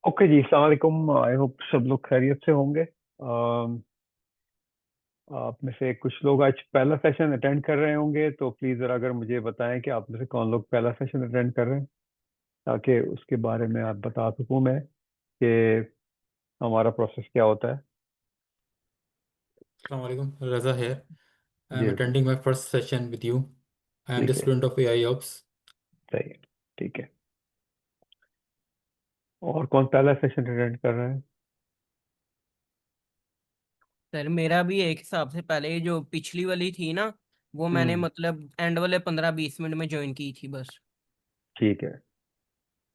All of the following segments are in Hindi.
ओके जी, अस्सलाम वालेकुम। आई होप सब लोग खैरियत से होंगे। आप में से कुछ लोग आज पहला सेशन अटेंड कर रहे होंगे, तो प्लीज़ ज़रा अगर मुझे बताएं कि आप में से कौन लोग पहला सेशन अटेंड कर रहे हैं, ताकि उसके बारे में आप बता सकूं मैं कि हमारा प्रोसेस क्या होता है। Assalamualaikum, Raza here. I am ji Raza, attending my first session with you. I am the ठीक है, student of AI Ops. सही है, ठीक है। और कौन पहला सेशन अटेंड कर रहे हैं? सर मेरा भी एक हिसाब से पहले जो पिछली वाली थी ना, वो मैंने हम्म, मतलब एंड वाले 15-20 मिनट में ज्वाइन की थी बस। ठीक है,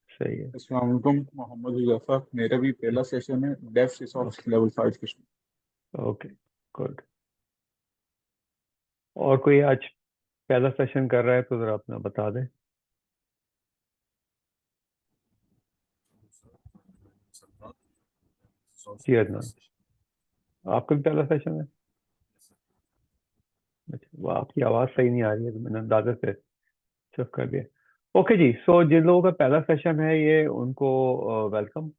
सही है। अस्सलाम वालेकुम, मोहम्मद हुज़ैफा। मेरा भी पहला सेशन है डेव सिसऑप्स ओके, लेवल 5 के। Okay, good. और कोई आज पहला सेशन कर रहा है तो ज़रा अपना बता दें। जी अदनान, आपका भी पहला सेशन है? अच्छा, वो आपकी आवाज़ सही नहीं आ रही है, तो मैंने अंदाजे से चेक कर दिया। ओके जी, सो जिन लोगों का पहला सेशन है, ये उनको welcome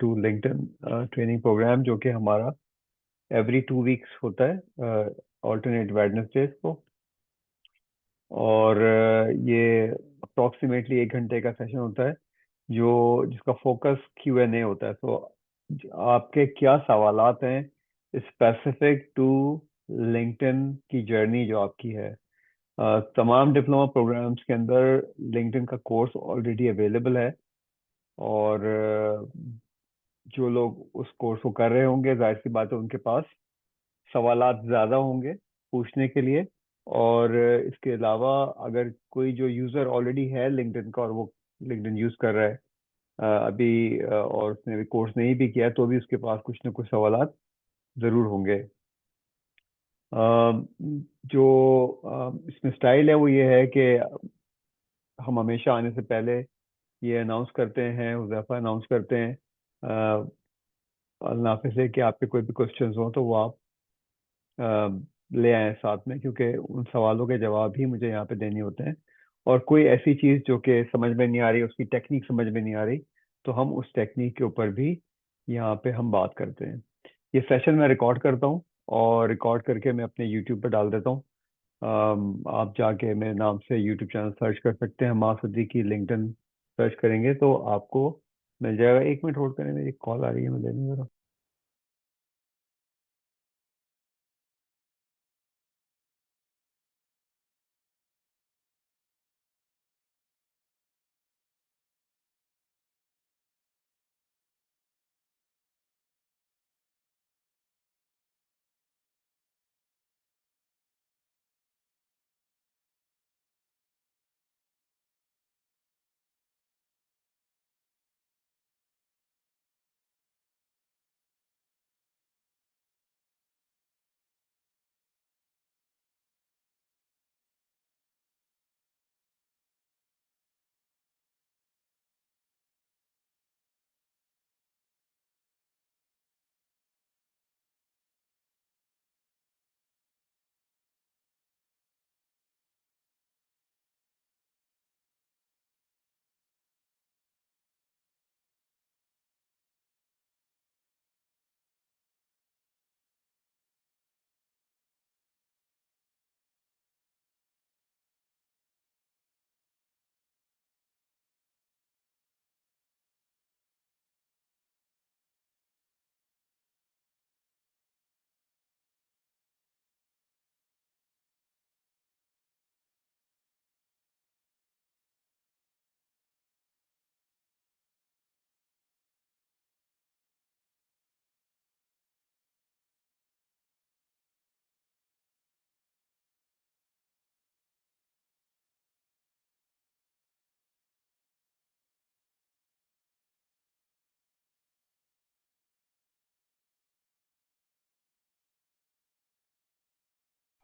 to LinkedIn training program, जो कि हमारा एवरी 2 वीक्स होता है, ऑल्टरनेट वेडनेसडेज को। और ये अप्रोक्सीमेटली 1 घंटे का सेशन होता है, जो जिसका फोकस Q&A होता है। तो आपके क्या सवालात हैं स्पेसिफिक टू लिंक्डइन की जर्नी जो आपकी है? तमाम डिप्लोमा प्रोग्राम्स के अंदर लिंक्डइन का कोर्स ऑलरेडी अवेलेबल है। और जो लोग उस कोर्स को कर रहे होंगे, जाहिर सी बात है उनके पास सवालात ज़्यादा होंगे पूछने के लिए। और इसके अलावा अगर कोई जो यूज़र ऑलरेडी है लिंक्डइन का, और वो लिंक्डइन यूज़ कर रहा है अभी, और उसने अभी कोर्स नहीं भी किया है, तो भी उसके पास कुछ ना कुछ सवालात ज़रूर होंगे। जो इसमें स्टाइल है वो ये है कि हम हमेशा आने से पहले ये अनाउंस करते हैं, हुज़ैफा अनाउंस करते हैं नाफे से, कि आपके कोई भी क्वेश्चंस हो तो वो आप ले आए साथ में, क्योंकि उन सवालों के जवाब ही मुझे यहाँ पे देने होते हैं। और कोई ऐसी चीज़ जो कि समझ में नहीं आ रही, उसकी टेक्निक समझ में नहीं आ रही, तो हम उस टेक्निक के ऊपर भी यहाँ पे हम बात करते हैं। ये सेशन मैं रिकॉर्ड करता हूँ, और रिकॉर्ड करके मैं अपने यूट्यूब पर डाल देता हूँ। आप जाके मेरे नाम से यूट्यूब चैनल सर्च कर सकते हैं, माँ सिद्दीकी लिंक्डइन सर्च करेंगे तो आपको मिल जाएगा। 1 मिनट होल्ड करें, मेरी कॉल आ रही है, मैं ले लूँ जरा।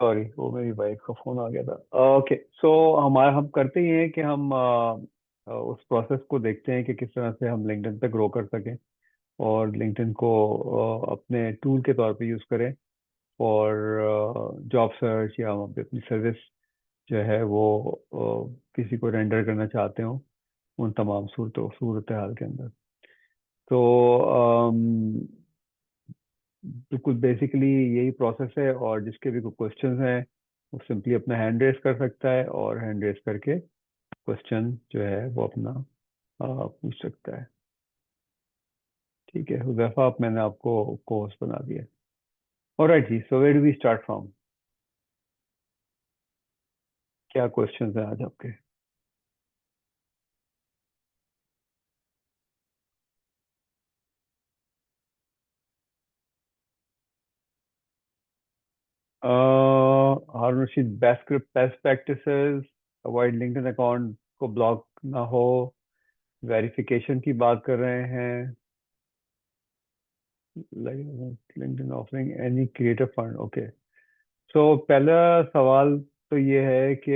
सॉरी, वो मेरी वाइफ का फोन आ गया था। ओके, सो हमारा हम करते ही हैं कि हम उस प्रोसेस को देखते हैं कि किस तरह से हम लिंक्डइन पे ग्रो कर सकें, और लिंक्डइन को अपने टूल के तौर पे यूज़ करें। और जॉब सर्च या हम अपनी सर्विस जो है वो किसी को रेंडर करना चाहते हो, उन तमाम सूरत हाल के अंदर। तो बिल्कुल बेसिकली यही प्रोसेस है, और जिसके भी कोई क्वेश्चंस हैं वो सिंपली अपना हैंड रेस कर सकता है, और हैंड रेस करके क्वेश्चन जो है वो अपना पूछ सकता है। ठीक है हुजैफा, आप मैंने आपको कोर्स बना दिया। ऑलराइट जी, so where do we start from? क्या क्वेश्चंस हैं आज आपके? Haroon Rasheed, best practices, avoid LinkedIn account को ब्लॉक ना हो, वेरिफिकेशन की बात कर रहे हैं, LinkedIn offering any creator fund. Okay, so पहला सवाल तो ये है कि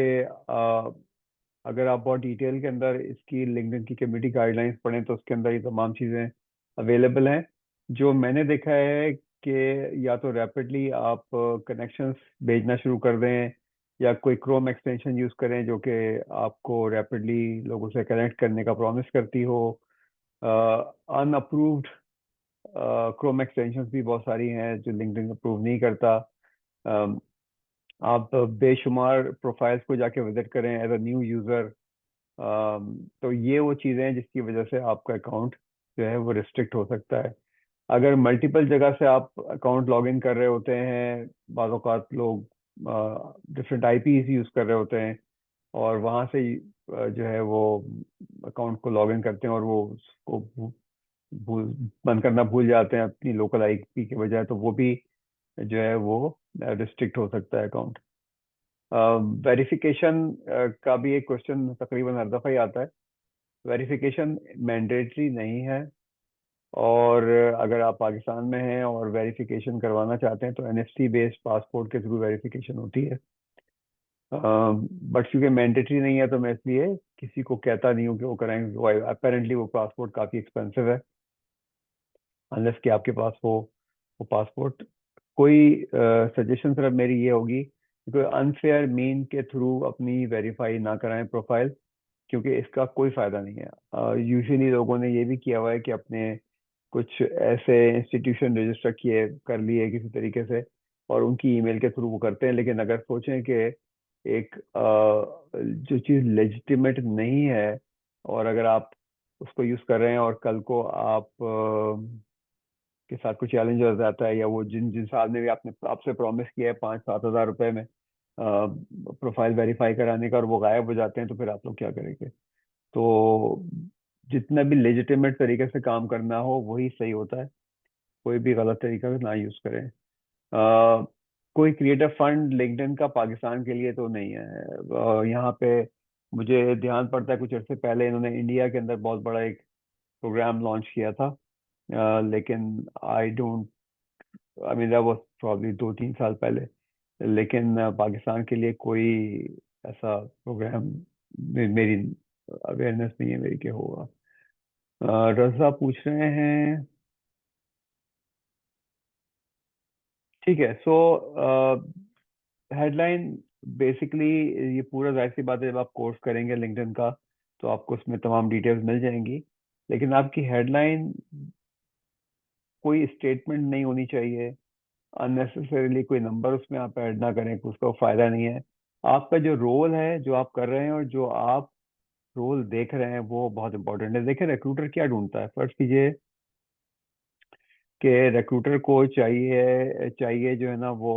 अगर आप बहुत डिटेल के अंदर इसकी लिंक्डइन की कम्युनिटी गाइडलाइंस पढ़ें तो उसके अंदर ये तमाम चीज़ें अवेलेबल हैं। जो मैंने देखा है कि या तो रैपिडली आप कनेक्शंस भेजना शुरू कर दें, या कोई क्रोम एक्सटेंशन यूज़ करें जो कि आपको रैपिडली लोगों से कनेक्ट करने का प्रॉमिस करती हो। अनअप्रूव्ड क्रोम एक्सटेंशंस भी बहुत सारी हैं जो लिंक्डइन अप्रूव नहीं करता। अम, आप बेशुमार प्रोफाइल्स को जाके विजिट करें एज अ न्यू यूज़र। तो ये वो चीज़ें हैं जिसकी वजह से आपका अकाउंट जो है वो रिस्ट्रिक्ट हो सकता है। अगर मल्टीपल जगह से आप अकाउंट लॉगिन कर रहे होते हैं, बाज़ औक़ात लोग डिफरेंट आईपीज यूज़ कर रहे होते हैं, और वहाँ से जो है वो अकाउंट को लॉगिन करते हैं, और वो उसको भूल बंद करना भूल जाते हैं अपनी लोकल आईपी के बजाय, तो वो भी जो है वो रिस्ट्रिक्ट हो सकता है अकाउंट। वेरिफिकेशन का भी एक क्वेश्चन तकरीबन हर दफ़ा ही आता है। वेरिफिकेशन मैंडेटरी नहीं है, और अगर आप पाकिस्तान में हैं और वेरिफिकेशन करवाना चाहते हैं तो एनएफसी बेस्ड पासपोर्ट के थ्रू वेरिफिकेशन होती है। बट क्योंकि मैंडेटरी नहीं है तो मैं इसलिए किसी को कहता नहीं हूँ कि वो कराएंगे। अपेरेंटली वो पासपोर्ट काफ़ी एक्सपेंसिव है, अनलेस कि आपके पास हो वो पासपोर्ट। कोई सजेशन सिर्फ मेरी ये होगी कि कोई अनफेयर मीन के थ्रू अपनी वेरीफाई ना कराएं प्रोफाइल, क्योंकि इसका कोई फायदा नहीं है। यूजुअली लोगों ने ये भी किया हुआ है कि अपने कुछ ऐसे इंस्टीट्यूशन रजिस्टर किए कर लिए किसी तरीके से, और उनकी ईमेल के थ्रू वो करते हैं। लेकिन अगर सोचें कि एक जो चीज़ लेजिटिमेट नहीं है, और अगर आप उसको यूज़ कर रहे हैं और कल को आप के साथ कुछ चैलेंज हो जाता है, या वो जिन जिन साहब ने भी आपने आपसे प्रॉमिस किया है 5-7 हज़ार रुपए में प्रोफाइल वेरीफाई कराने का, और वो गायब हो जाते हैं, तो फिर आप लोग क्या करेंगे? तो जितना भी लेजिटिमेट तरीके से काम करना हो वही सही होता है, कोई भी गलत तरीका ना यूज करें। कोई क्रिएटर फंड लिंक्डइन का पाकिस्तान के लिए तो नहीं है। यहाँ पे मुझे ध्यान पड़ता है कुछ अर्से पहले इन्होंने इंडिया के अंदर बहुत बड़ा एक प्रोग्राम लॉन्च किया था, लेकिन I don't, I mean that was probably 2-3 साल पहले। लेकिन पाकिस्तान के लिए कोई ऐसा प्रोग्राम मेरी अवेयरनेस नहीं है मेरी के होगा। रजा पूछ रहे हैं, ठीक है। सो हेडलाइन बेसिकली, ये पूरा जाहिर सी बात है, जब आप कोर्स करेंगे लिंक्डइन का तो आपको उसमें तमाम डिटेल्स मिल जाएंगी, लेकिन आपकी हेडलाइन कोई स्टेटमेंट नहीं होनी चाहिए। अननेसेसरीली कोई नंबर उसमें आप ऐड ना करें, उसका फायदा नहीं है। आपका जो रोल है, जो आप कर रहे हैं और जो आप रोल देख रहे हैं, वो बहुत इंपॉर्टेंट है। देखिए रिक्रूटर क्या ढूंढता है, फर्स्ट कीजिए कि रिक्रूटर को चाहिए चाहिए जो है ना वो,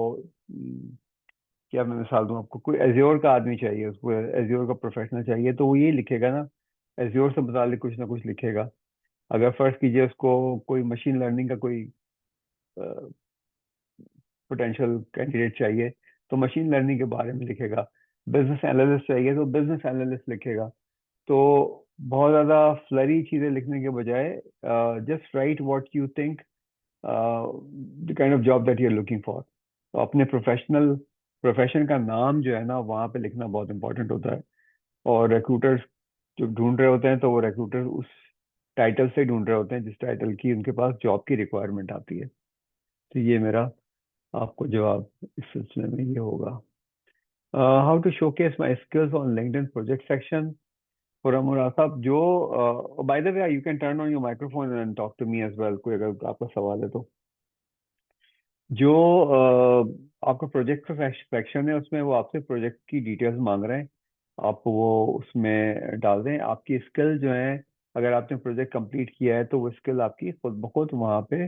क्या मैं मिसाल दूं आपको, कोई एज्योर का आदमी चाहिए, उसको एज्योर का प्रोफेशनल चाहिए, तो वो ये लिखेगा ना, एज्योर से मुतालिक कुछ ना कुछ लिखेगा। अगर फर्स्ट कीजिए उसको कोई मशीन लर्निंग का कोई पोटेंशियल कैंडिडेट चाहिए तो मशीन लर्निंग के बारे में लिखेगा। बिजनेस एनालिस्ट चाहिए तो बिजनेस एनालिस्ट लिखेगा। तो बहुत ज़्यादा फ्लरी चीज़ें लिखने के बजाय just write what you think the kind of job that you are looking for. तो अपने प्रोफेशन का नाम जो है ना वहाँ पे लिखना बहुत इंपॉर्टेंट होता है। और रिक्रूटर्स जो ढूंढ रहे होते हैं तो वो रिक्रूटर उस टाइटल से ढूंढ रहे होते हैं जिस टाइटल की उनके पास जॉब की रिक्वायरमेंट आती है। तो ये मेरा आपको जवाब इस सिलसिले में ये होगा। How to showcase my skills on LinkedIn project section. पुरमुरा साहब, जो by the way you can turn on your microphone and talk to me as well, कोई अगर आपका सवाल है तो। जो आपका प्रोजेक्ट का सेक्शन है उसमें वो आपसे प्रोजेक्ट की डिटेल्स मांग रहे हैं, आप वो उसमें डाल दें। आपकी स्किल जो है, अगर आपने प्रोजेक्ट कंप्लीट किया है तो वो स्किल आपकी खुद ब खुद वहाँ पे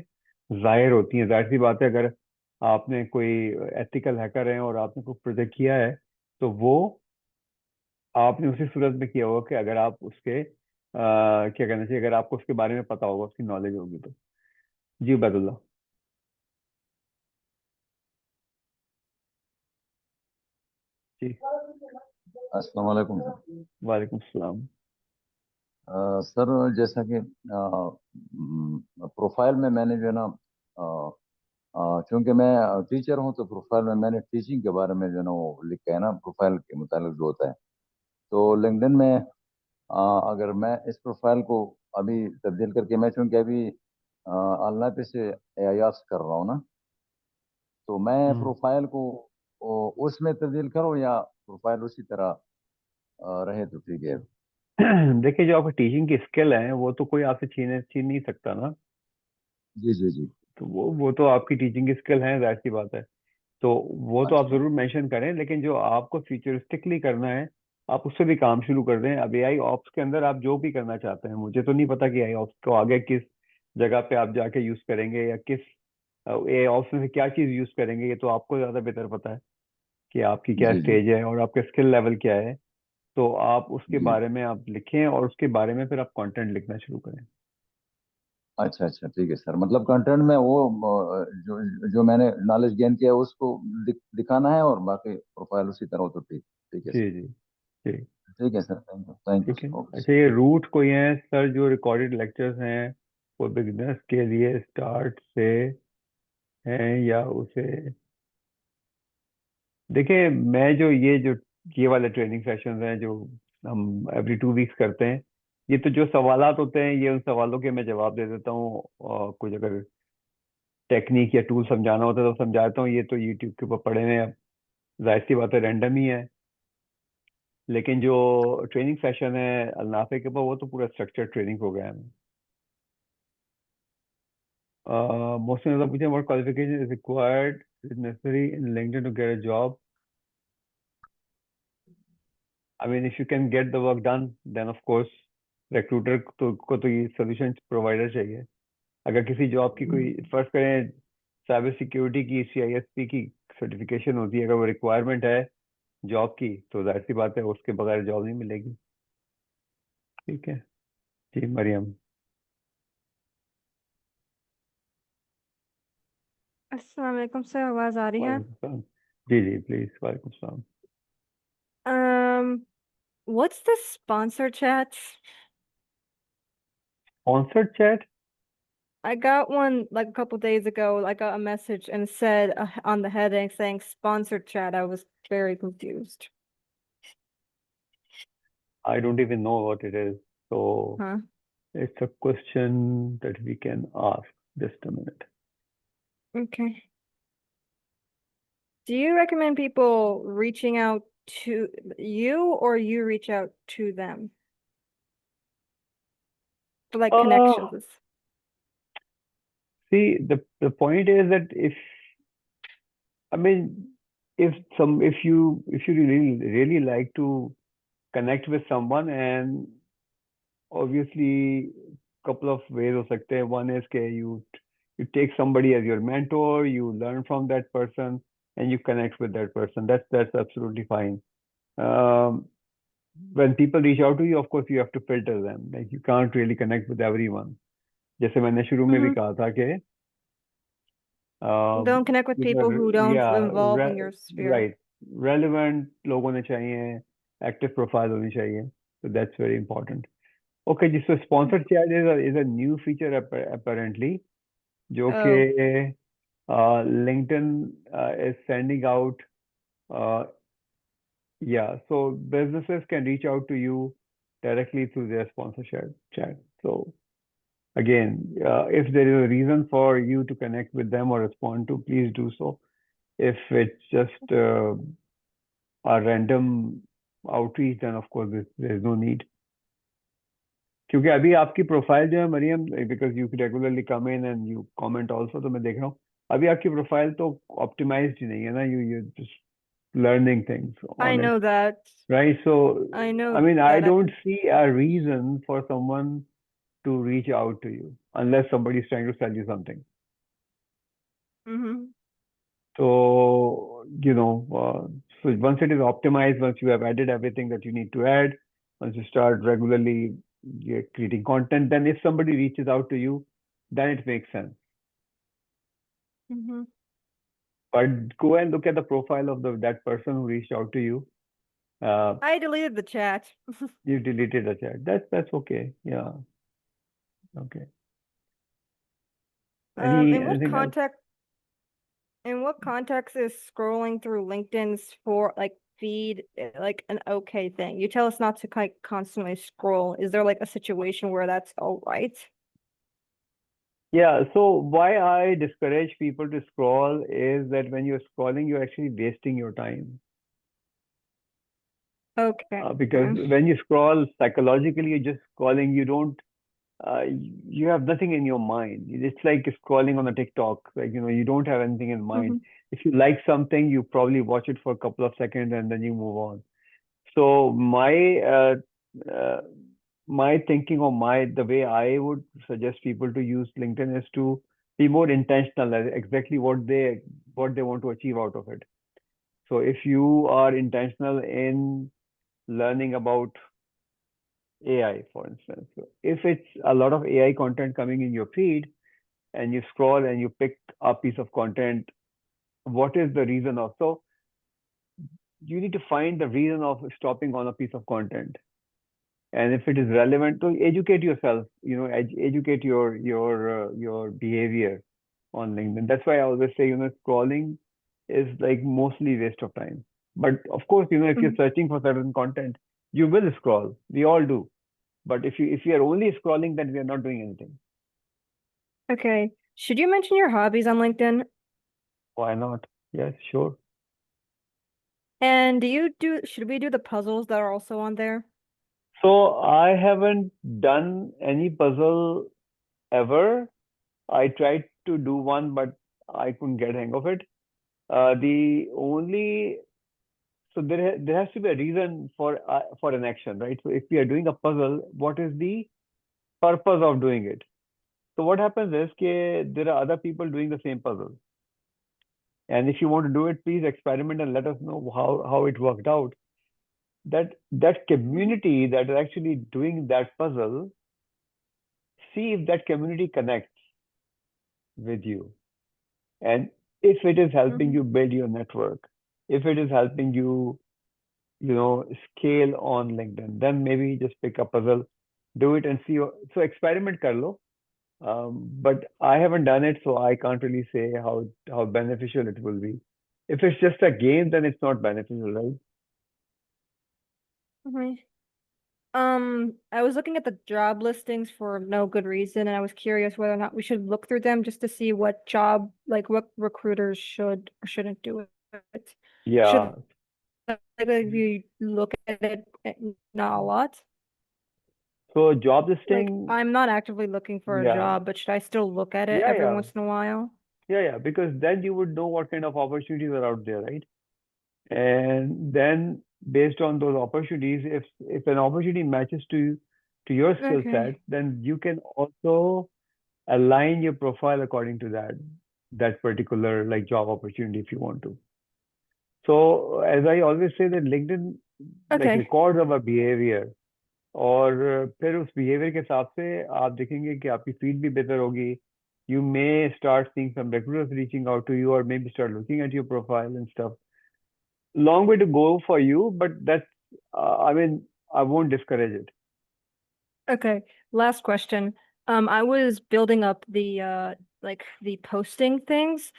जाहिर होती है। जाहिर सी बात है, अगर आपने कोई एथिकल हैकर है और आपने कोई प्रोजेक्ट किया है तो वो आपने उसी सूरत में किया होगा कि अगर आप उसके क्या कहना चाहिए, अगर आपको उसके बारे में पता होगा, उसकी नॉलेज होगी तो। जी उबैदुल्लाह। जी अस्सलाम वालेकुम सर। वालेकुम सलाम। सर जैसा कि प्रोफाइल में मैंने जो है ना, चूंकि मैं टीचर हूं तो प्रोफाइल में मैंने टीचिंग के बारे में जो है ना वो लिखा है ना, प्रोफाइल के मुताबिक जो होता है। तो लिंक्डइन में अगर मैं इस प्रोफाइल को अभी तब्दील करके, मैं चूंकि अभी अलनापे से एआईआर्स कर रहा हूँ ना, तो मैं प्रोफाइल को उसमें तब्दील करूँ या प्रोफाइल उसी तरह रहे तो ठीक है? देखिए, जो आपकी टीचिंग की स्किल है वो तो कोई आपसे छीन नहीं सकता ना। जी जी जी। तो वो तो आपकी टीचिंग की स्किल है, जाहिर सी बात है। तो वो तो आप अच्छा जरूर मेंशन करें, लेकिन जो आपको फ्यूचरिस्टिकली करना है, आप उससे भी काम शुरू कर दें। अब एआई ऑप्स के अंदर आप जो भी करना चाहते हैं, मुझे तो नहीं पता कि एआई ऑप्स को आगे किस जगह पे आप जाके यूज करेंगे या किस एआई ऑप्स में से क्या चीज यूज करेंगे, ये तो आपको ज्यादा बेहतर पता है कि आपकी क्या जी जी स्टेज है और आपका स्किल लेवल क्या है। तो आप उसके जी। बारे में आप लिखें और उसके बारे में फिर आप कंटेंट लिखना शुरू करें। अच्छा अच्छा ठीक है सर। मतलब कंटेंट में वो जो जो मैंने नॉलेज गेन किया है उसको दिखाना है, और बाकी प्रोफाइल उसी तरह हो तो ठीक। ठीक है जी सर। जी जी। ठीक है sir. Thank you thank you ठीक है। ओके अच्छा, सर। ये रूट कोई है सर जो रिकॉर्डेड लेक्चर्स हैं, वो बिगनर्स के लिए स्टार्ट से हैं या उसे? देखिए, मैं जो ये वाले ट्रेनिंग सेशंस हैं जो हम एवरी 2 वीक्स करते हैं, ये तो जो सवालात होते हैं ये उन सवालों के मैं जवाब दे देता हूँ, और कुछ अगर टेक्निक या टूल समझाना होता है तो समझाता हूँ। ये तो यूट्यूब के ऊपर पढ़े हुए हैं, अब जाहिर सी बात है रैंडम ही है। लेकिन जो ट्रेनिंग सेशन है अलनाफे के ऊपर, वो तो पूरा स्ट्रक्चर्ड ट्रेनिंग प्रोग्राम है। Most of the question, what qualification is required, is necessary in LinkedIn to get a job? I mean, if you can get the work done, then of course recruiter को तो ये solution provider चाहिए। अगर किसी जॉब की कोई, फर्स्ट करें, साइबर सिक्योरिटी की CISP की सर्टिफिकेशन होती है, अगर वो रिक्वायरमेंट है जॉब की, तो जाहिर सी बात है उसके बगैर जॉब नहीं मिलेगी। ठीक है जी मरियम। अस्सलाम वालेकुम सर, आवाज़ आ रही है? वालेकुम सलाम। जी जी प्लीज, वालेकुम सलाम। What's the sponsor chat? Sponsored chat? I got one like a couple days ago. I got a message and it said on the heading saying sponsored chat. I was very confused. I don't even know what it is, so Huh? it's a question that we can ask. Just a minute. Okay. Do you recommend people reaching out to you or you reach out to them for like Uh, connections? See, the point is that I mean, if you really like to connect with someone, and obviously couple of ways हो सकते हैं. One is that you take somebody as your mentor, you learn from that person, and you connect with that person. That's absolutely fine. Um, when people reach out to you, of course you have to filter them. Like you can't really connect with everyone. जैसे मैंने शुरू में भी Mm-hmm. कहा था कि Don't connect with people who don't involve in your sphere. Right, relevant लोग होने चाहिए, एक्टिव प्रोफाइल होनी चाहिए, तो दैट्स वेरी इंपॉर्टेंट। ओके जी, so sponsored chat is a new feature apparently, जो कि LinkedIn is sending out. Yeah, so businesses can reach out to you directly through their sponsorship chat. So again, if there is a reason for you to connect with them or respond to, please do so. If it's just a random outreach, then of course there's no need. क्योंकि अभी आपकी प्रोफाइल जो है Maryam, because you regularly come in and you comment also, तो मैं देख रहा हूँ अभी आपकी प्रोफाइल तो ऑप्टिमाइज्ड ही नहीं है ना, you just learning things I on it, know that. right? So I know I mean, I that. don't see a reason for someone to reach out to you unless somebody is trying to sell you something. Mm-hmm. So so once it is optimized, once you have added everything that you need to add, once you start regularly creating content, then if somebody reaches out to you, then it makes sense. Mm-hmm. But go and look at the profile of that person who reached out to you. I deleted the chat. You deleted the chat. That's okay. Yeah. Okay. In what Anything else? context is scrolling through LinkedIn's for like feed like an okay thing? You tell us not to like constantly scroll. Is there like a situation where that's all right? Yeah, so why I discourage people to scroll is that when you're scrolling, you're actually wasting your time. Okay. Because when you scroll, psychologically, you're just scrolling, you have nothing in your mind. It's like scrolling on a TikTok, like, you don't have anything in mind. Mhm. If you like something, you probably watch it for a couple of seconds and then you move on. So my thinking or the way I would suggest people to use LinkedIn is to be more intentional at exactly what they want to achieve out of it. So if you are intentional in learning about AI, for instance, so if it's a lot of AI content coming in your feed and you scroll and you pick a piece of content, what is the reason of? So you need to find the reason of stopping on a piece of content. And if it is relevant, to educate yourself, educate your behavior on LinkedIn. That's why I always say, scrolling is like mostly waste of time. But of course, if you're searching for certain content, you will scroll. We all do. But if you are only scrolling, then we are not doing anything. Okay. Should you mention your hobbies on LinkedIn? Why not? Yes, sure. And should we do the puzzles that are also on there? So I haven't done any puzzle ever. I tried to do one, but I couldn't get hang of it. So there has to be a reason for an action, right? So if we are doing a puzzle, what is the purpose of doing it? So what happens is there are other people doing the same puzzle, and if you want to do it, please experiment and let us know how it worked out. That community that is actually doing that puzzle, see if that community connects with you, and if it is helping you build your network, if it is helping you scale on LinkedIn, then maybe just pick a puzzle, do it and see. So experiment kar lo. But I haven't done it, so I can't really say how beneficial it will be. If it's just a game, then it's not beneficial, right? Okay. I was looking at the job listings for no good reason, and I was curious whether or not we should look through them just to see what recruiters should or shouldn't do it. Yeah. Like if you look at it, not a lot. So job Like listing, I'm not actively looking for a yeah. job, but should I still look at it Yeah, every yeah. once in a while? Yeah, because then you would know what kind of opportunities are out there, right? And then based on those opportunities, if an opportunity matches to your skill Okay. set, then you can also align your profile according to that particular like job opportunity if you want to. So as I always say that LinkedIn like Okay. records our behavior, और फिर उस बिहेवियर के हिसाब से आप देखेंगे कि आपकी फीड भी बेहतर होगी. You may start seeing some recruiters reaching out to you, or maybe start looking at your profile and stuff. Long way to go for you, but I mean, I won't discourage it. Okay. Last question. I was building up the the posting things,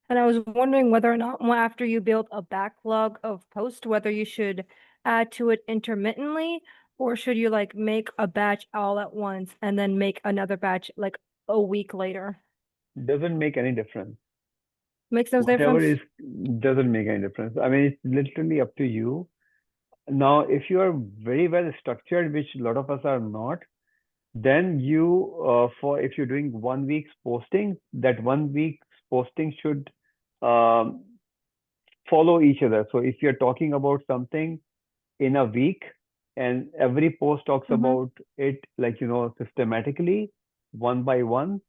and I was wondering whether or not after you build a backlog of posts, whether you should add to it intermittently, or should you like make a batch all at once and then make another batch like a week later? Doesn't make any difference. Makes no Whatever difference? doesn't make any difference. I mean, it's literally up to you. Now, if you are very well structured, which a lot of us are not, then you for if you're doing 1 week's posting, that 1 week's posting should um, follow each other. So if you're talking about something in a week and every post talks Mm-hmm. about it, like, systematically, one by one,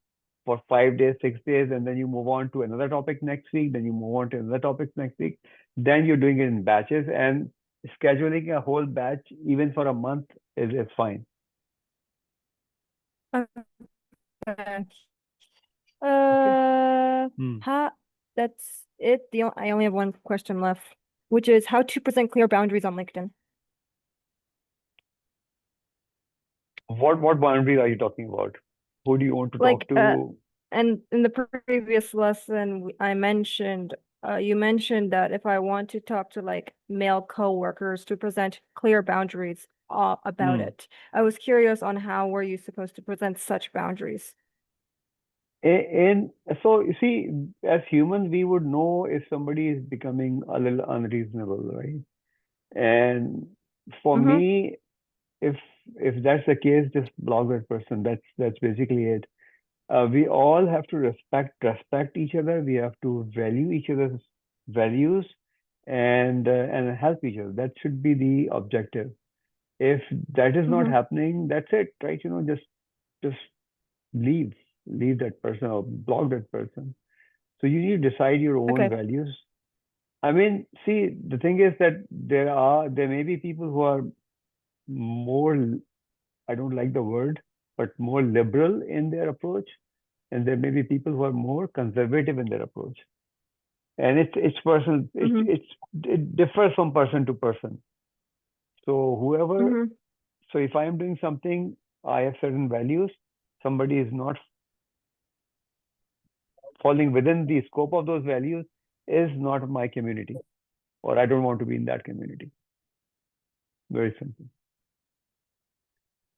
for 5 days, 6 days, and then you move on to another topic next week, then you move on to another topic next week, then you're doing it in batches, and scheduling a whole batch even for a month is fine. Okay. Hmm. That's it. I only have one question left, which is how to present clear boundaries on LinkedIn. What boundaries are you talking about? Who do you want to talk Like, to? and in the previous lesson, I mentioned, you mentioned that if I want to talk to like male coworkers to present clear boundaries about Hmm. it. I was curious on how were you supposed to present such boundaries? And so you see, as humans, we would know if somebody is becoming a little unreasonable, right? And for Mm-hmm. me, if that's the case, just block that person. That's basically it. We all have to respect each other. We have to value each other's values and help each other. That should be the objective. If that is not Mm-hmm. happening, that's it, right? Just leave leave that person or block that person. So you need to decide your own Okay. values. I mean, see, the thing is that there may be people who are more, I don't like the word, but more liberal in their approach, and there may be people who are more conservative in their approach. And it's personal. Mm-hmm. It differs from person to person. So Mm-hmm. so if I am doing something, I have certain values. Somebody is not falling within the scope of those values is not my community, or I don't want to be in that community. Very simple.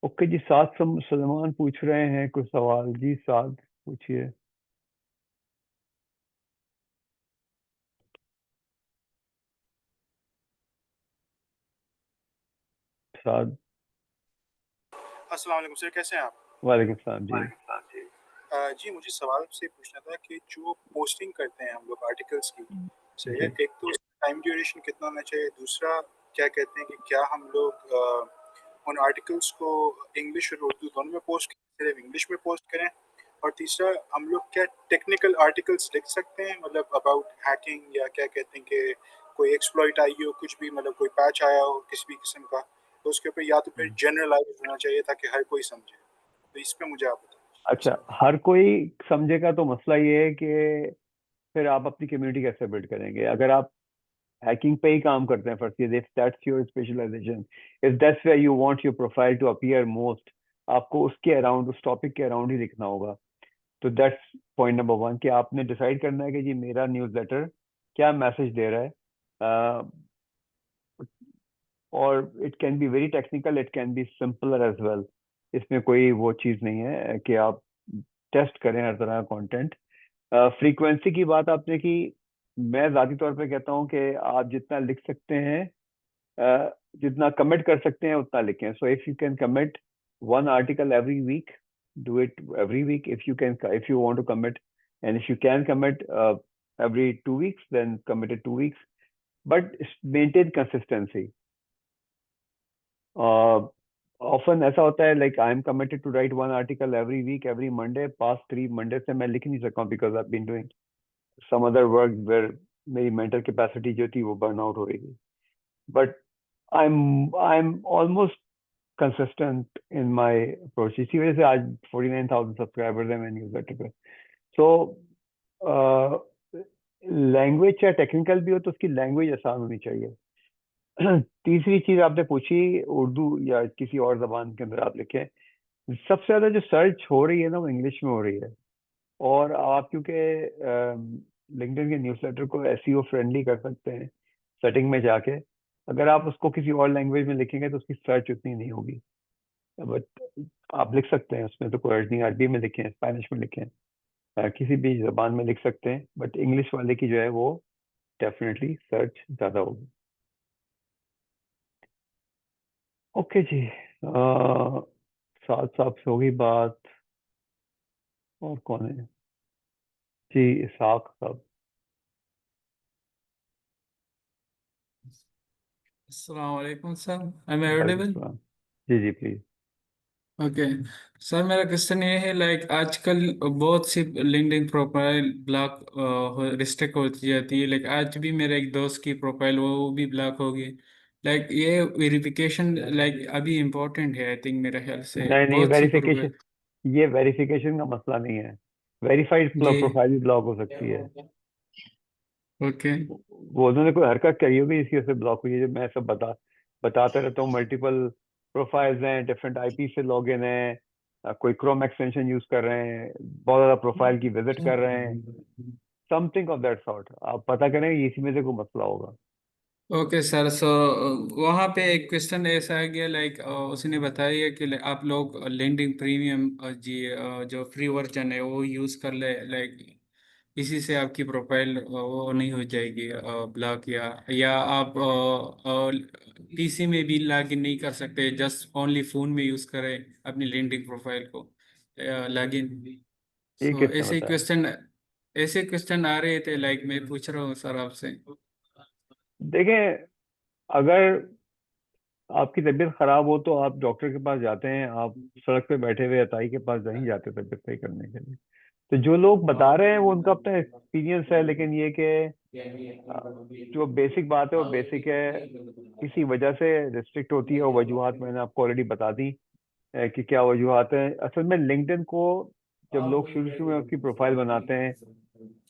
Okay जी, सलमान पूछ रहे हैं कुछ सवाल। जी साद, पूछिए। साद। अस्सलाम वालेकुम सर, कैसे हैं आप? वालेकुम सलाम जी। जी मुझे सवाल से पूछना था कि जो पोस्टिंग करते हैं हम लोग आर्टिकल्स की, सही है, जी एक तो टाइम ड्यूरेशन कितना होना चाहिए, दूसरा क्या कहते हैं कि क्या हम लोग उन आर्टिकल्स को इंग्लिश और उर्दू दोनों में पोस्ट करें, सिर्फ इंग्लिश में पोस्ट करें, और तीसरा हम लोग क्या टेक्निकल आर्टिकल्स लिख सकते हैं, मतलब अबाउट हैकिंग या क्या कहते हैं कि कोई एक्सप्लॉइट आई हो, कुछ भी, मतलब कोई पैच आया हो किसी भी किस्म का, तो उसके ऊपर या तो फिर जनरलाइज होना चाहिए ताकि हर कोई समझे। तो इस पे मुझे आप बताएं। अच्छा, हर कोई समझेगा तो मसला ये है कि फिर आप अपनी कम्युनिटी कैसे बिल्ड करेंगे? अगर आप हैकिंग पे ही काम करते हैं first, if that's your specialization, if that's where you want your profile to appear most, आपको उसके अराउंड, उस टॉपिक के अराउंड ही लिखना होगा। तो दैट्स पॉइंट नंबर वन, कि आपने डिसाइड करना है कि जी मेरा न्यूज़लेटर क्या मैसेज दे रहा है। और it can be very technical, it can be simpler as well. इसमें कोई वो चीज़ नहीं है कि आप टेस्ट करें हर तरह का कंटेंट। फ्रीक्वेंसी की बात आपने की, मैं ज़ाती तौर पे कहता हूँ कि आप जितना लिख सकते हैं, जितना कमिट कर सकते हैं उतना लिखें। So if you can commit one article every week, do it every week. If you want to commit, and if you can commit every 2 weeks, then commit it 2 weeks. But maintain consistency. Often ऐसा होता है, like I am committed to write one article every week, every Monday. Past 3 Monday से मैं लिख नहीं सकता हूँ because I've been doing some other work where मेरी mental capacity जो थी वो burn out हो रही थी. But I'm almost consistent in my approach. इसी वजह से आज 49,000 सब्सक्राइबर्स हैं मेरे न्यूज़लेटर पे। सो लैंग्वेज चाहे टेक्निकल भी हो तो उसकी लैंग्वेज आसान होनी चाहिए। तीसरी चीज आपने पूछी, उर्दू या किसी और जबान के अंदर आप लिखें। सबसे ज्यादा जो सर्च हो रही है ना, वो इंग्लिश में हो रही है। और आप क्योंकि लिंक्डइन के न्यूज़लेटर को एसईओ फ्रेंडली कर सकते हैं सेटिंग में जाके, अगर आप उसको किसी और लैंग्वेज में लिखेंगे तो उसकी सर्च उतनी नहीं होगी। बट आप लिख सकते हैं, उसमें तो कोई अर्ज नहीं। अरबी में लिखें, स्पेनिश में लिखें, किसी भी जबान में लिख सकते हैं। बट इंग्लिश वाले की जो है वो डेफिनेटली सर्च ज़्यादा होगी। ओके जी, साथ साहब से होगी बात, और कौन है? जी, इसहाक साहब। अस्सलाम वालेकुम सर, आई एम वालेकुम ऑडिबल? सलाम। जी जी प्लीज। ओके सर, मेरा क्वेश्चन ये है लाइक आजकल बहुत सी लिंक्डइन प्रोफाइल ब्लॉक रिस्ट्रिक्ट होती जाती है। लाइक आज भी मेरे एक दोस्त की प्रोफाइल वो भी ब्लॉक हो गई। लाइक ये वेरिफिकेशन लाइक अभी इम्पोर्टेंट है आई थिंक, मेरे ख्याल से नहीं नहीं, बहुत सी वेरिफिकेशन, प्रोफाइल। ये वेरिफिकेशन का मसला नहीं है। वेरीफाइड जी प्रोफाइल भी ब्लॉक हो सकती है। ओके वो उन्होंने कोई हरकत करी होगी इसी वजह से ब्लॉक हुई है। जो मैं सब बताता रहता हूँ, मल्टीपल प्रोफाइल्स हैं, डिफरेंट आईपी से लॉगिन है, कोई क्रोम एक्सटेंशन यूज कर रहे हैं, बहुत ज्यादा प्रोफाइल की विजिट कर रहे हैं, समथिंग ऑफ दैट सॉर्ट। आप पता करें, इसी में से कोई मसला होगा। Okay sir. सो वहाँ पे एक क्वेश्चन ऐसा आ गया लाइक उसने बताया कि आप लोग लिंक्डइन प्रीमियम जी जो फ्री वर्जन है वो यूज़ कर ले। लाइक इसी से आपकी प्रोफाइल वो नहीं हो जाएगी ब्लॉक, या आप पीसी में भी लॉगिन नहीं कर सकते, जस्ट ओनली फ़ोन में यूज़ करें अपनी लिंक्डइन प्रोफाइल को लॉगिन। ये सो किसने बताया? ऐसे क्वेश्चन आ रहे थे, लाइक मैं पूछ रहा हूँ सर आपसे। देखें, अगर आपकी तबीयत खराब हो तो आप डॉक्टर के पास जाते हैं, आप सड़क पे बैठे हुए अताई के पास नहीं जाते तबीयत सही करने के लिए। तो जो लोग बता रहे हैं वो उनका अपना एक्सपीरियंस है, लेकिन ये कि जो बेसिक बात है वो बेसिक है। किसी वजह से रिस्ट्रिक्ट होती है, वो वजूहात मैंने आपको ऑलरेडी बता दी कि क्या वजूहात हैं। असल में लिंक्डइन को जब लोग शुरू शुरू में उसकी प्रोफाइल बनाते हैं,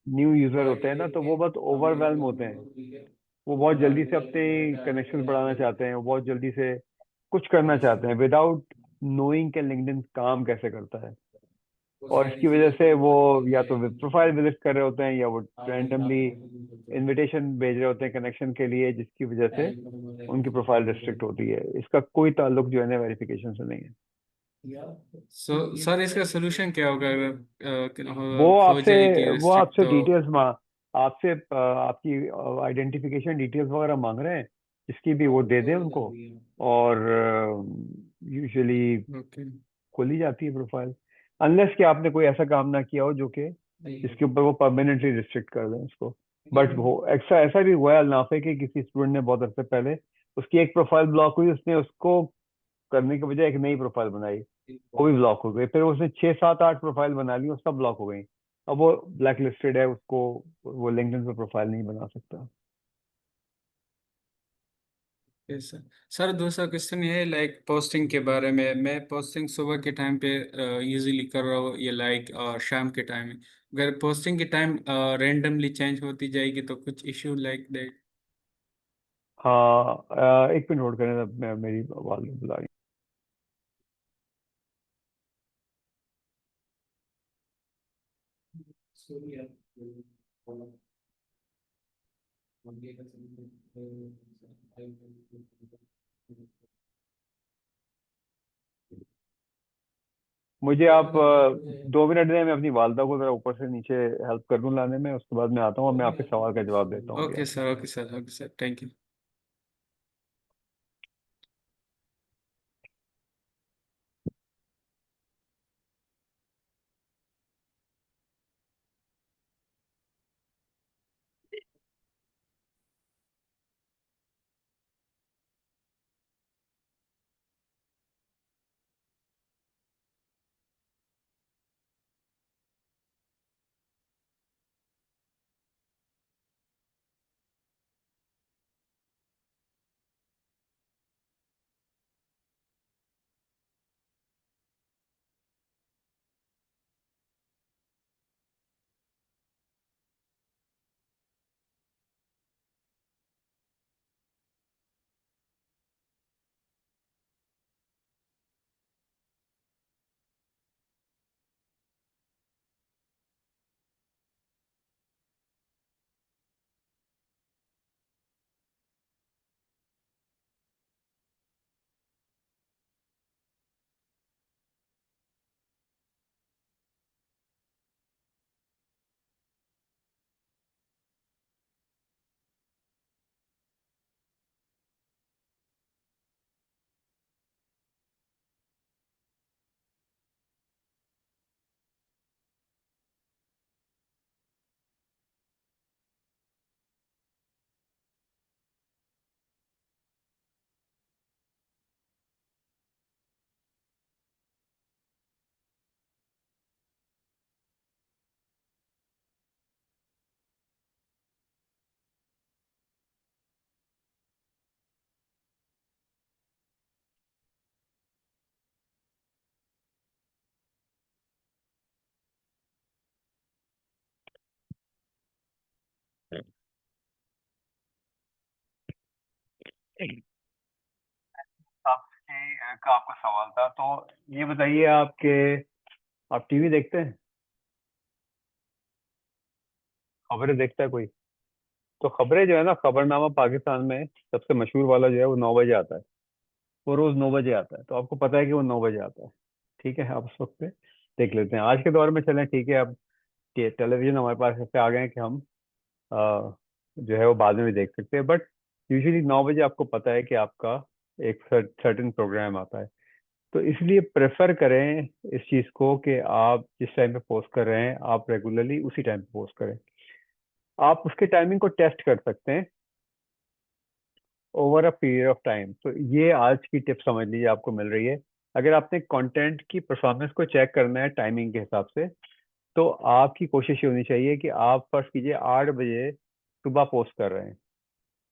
न्यू यूजर होते हैं ना, तो वो बहुत ओवरवेलम होते हैं। वो बहुत जल्दी से अपने कनेक्शन बढ़ाना चाहते हैं, वो बहुत जल्दी से कुछ करना चाहते हैं विदाउट नोइंग कि लिंक्डइन काम कैसे करता है। और इसकी वजह से वो या तो प्रोफाइल विजिट कर रहे होते हैं, या वो रैंडमली इनविटेशन भेज रहे होते हैं कनेक्शन के लिए, जिसकी वजह से उनकी प्रोफाइल रिस्ट्रिक्ट होती है। इसका कोई ताल्लुक जो है ना वेरिफिकेशन से नहीं है। सो सर इसका सोल्यूशन क्या होगा अगर वो हो आपसे जाए कि वो रिस्ट्रिक्ट आपसे तो? डिटेल्स आपसे आपकी आइडेंटिफिकेशन डिटेल्स वगैरह मांग रहे हैं, इसकी भी वो दे दें उनको, और यूजुअली ओके खुल ही जाती है प्रोफाइल, अनलेस कि आपने कोई ऐसा काम ना किया हो जो कि जिसके ऊपर वो परमानेंटली रिस्ट्रिक्ट कर दें उसको। बट वो ऐसा ऐसा भी हुआ है अल्नाफे के किसी स्टूडेंट ने बहुत अर्से पहले, उसकी एक प्रोफाइल ब्लॉक हुई, उसने उसको करने के बजाय एक नई प्रोफाइल बनाई, वो भी ब्लॉक हो गई। फिर उसने 6 7 8 प्रोफाइल बना ली, वो सब ब्लॉक हो गई। अब वो ब्लैक लिस्टेड है, उसको वो लिंक्डइन पे प्रोफाइल नहीं बना सकता। Yes sir. सर दूसरा क्वेश्चन ये है लाइक पोस्टिंग के बारे में। मैं पोस्टिंग सुबह के टाइम पे यूजुअली कर रहा हूँ, ये लाइक शाम के टाइम में। अगर पोस्टिंग की टाइम रेंडमली चेंज होती जाएगी तो कुछ इशू लाइक दैट? हाँ, एक मिनट होल्ड करें, मेरी आवाज बुला रही है। मुझे आप 2 मिनट दें, मैं अपनी वालदा को जरा ऊपर से नीचे हेल्प कर दूं लाने में, उसके बाद मैं आता हूँ और मैं आपके सवाल का जवाब देता हूँ अभी ओके आपको। Sir, okay sir, okay sir, thank you. आपकी का आपका सवाल था, तो ये बताइए आप टीवी देखते हैं? खबरें देखता है कोई? तो खबरें जो है ना, खबरनामा पाकिस्तान में सबसे मशहूर वाला जो है वो 9 बजे आता है। वो रोज 9 बजे आता है, तो आपको पता है कि वो 9 बजे आता है। ठीक है, आप उस वक्त पे देख लेते हैं। आज के दौर में चलें, ठीक है, अब टेलीविजन हमारे पास ऐसे आ गए हैं कि हम जो है वो बाद में भी देख सकते हैं, बट यूजुअली 9 बजे आपको पता है कि आपका एक सर्टेन प्रोग्राम आता है। तो इसलिए प्रेफर करें इस चीज़ को कि आप जिस टाइम पे पोस्ट कर रहे हैं आप रेगुलरली उसी टाइम पे पोस्ट करें। आप उसके टाइमिंग को टेस्ट कर सकते हैं over a period of time. तो ये आज की टिप समझ लीजिए आपको मिल रही है। अगर आपने कंटेंट की परफॉर्मेंस को चेक करना है टाइमिंग के हिसाब से, तो आपकी कोशिश ये होनी चाहिए कि आप फर्स्ट कीजिए 8 बजे सुबह पोस्ट कर रहे हैं।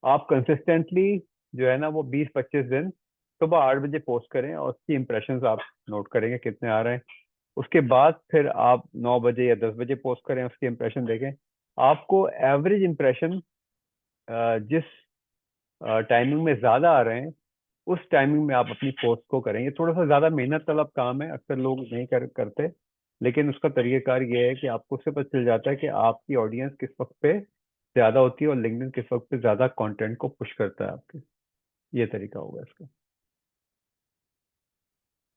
आप कंसिस्टेंटली जो है ना वो 20-25 दिन सुबह 8 बजे पोस्ट करें और उसकी इंप्रेशंस आप नोट करेंगे कितने आ रहे हैं। उसके बाद फिर आप 9 बजे या 10 बजे पोस्ट करें, उसके इंप्रेशन देखें। आपको एवरेज इंप्रेशन जिस टाइमिंग में ज़्यादा आ रहे हैं उस टाइमिंग में आप अपनी पोस्ट को करें। ये थोड़ा सा ज़्यादा मेहनत तलब काम है, अक्सर लोग नहीं करते, लेकिन उसका तरीक़ाकार ये है कि आपको उससे पता चल जाता है कि आपकी ऑडियंस किस वक्त पे ज़्यादा होती है और लिंक्डइन किस वक्त पे ज़्यादा कंटेंट को पुश करता है आपके। ये तरीका होगा इसका।